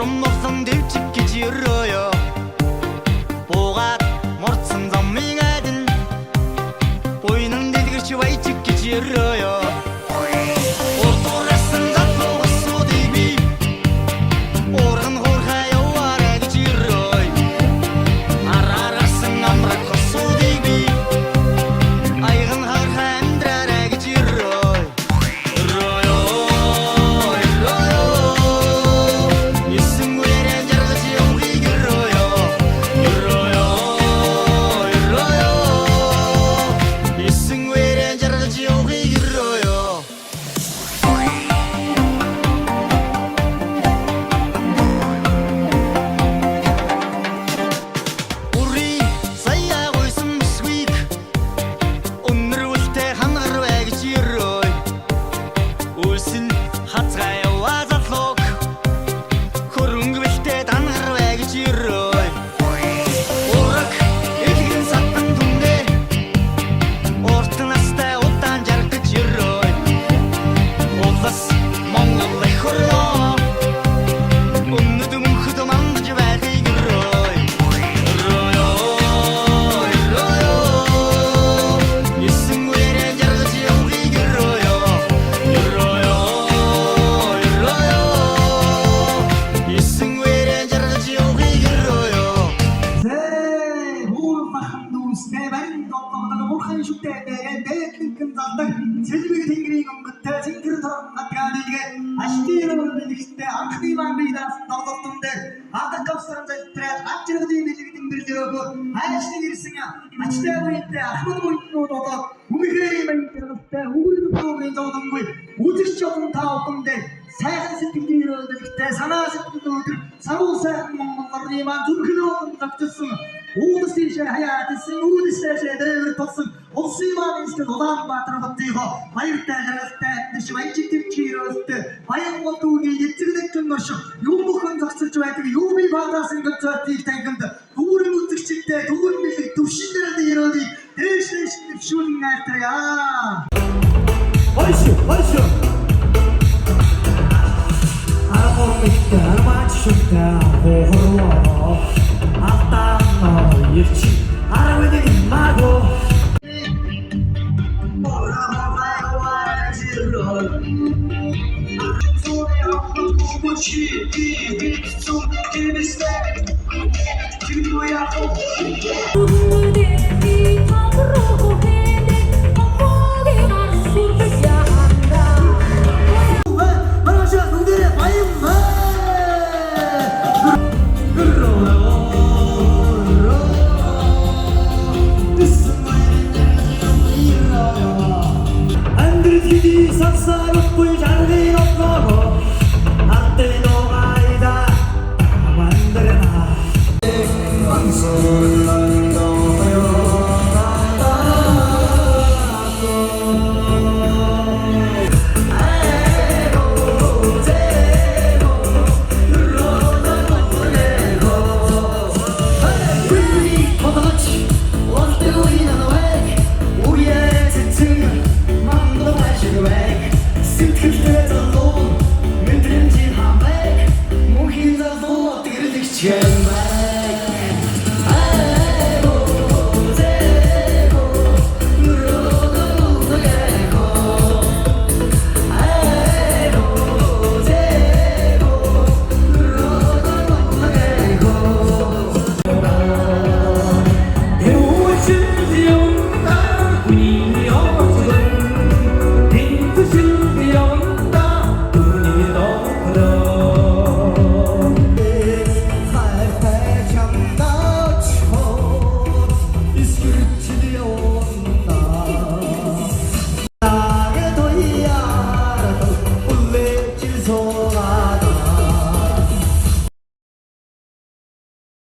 Онносон дэвчик гэж өрөөё буугаад мордсон замын айдын буйнан дэлгэрч баяжиг гэж өрөөё урдуурсан залуу усуудыг би урган хуурхай яваарай гэж өрөөё араарсан амраг усуудыг би айган хархай амьдраарай гэж өрөөё Сэлбэг тэнгэрийн өнгөтэй зингэр торон натгаалигээ аштир өрнөлихтэй анхны мангидаас тоглолтон дээр адаг гавсран зэлтрээд авчиргын бэлэгдэн бирлөөгөө хайшныг ирсэн ачтай буйнтай ахмад буйнууд болоод үмихээ мангидтай өнгөрөг прогрын зовдонгүй үзэгч олон таавхан дээр сайхан сэтгэлийн өрнөлихтэй санаа сэтгэл өдөр саруу сайхан монголын маань зүрхнөө зогцсон үүдс тийшээ хаяад исэн үүдсээшээ дээвэр тулсан улсын маань эсвэл Улаанбаатар хотынхоо баяртай жаргалтай амьдч баяжиг төвчөрөөстэй Баянгол дүүгийн эцэгнэгчэн нош юм бүхэн зогсож байдаг юуми баадаас ингээд зоотыг тангамд дүүрэн үзэгчтэй дүүрэн бэлэг төвшинээр ирөөдий дээш төвшүүлэн найтраа Хайшо Армормихтэй армаачштай хоороо Алтаа ирч аравэдэг маго Yeah.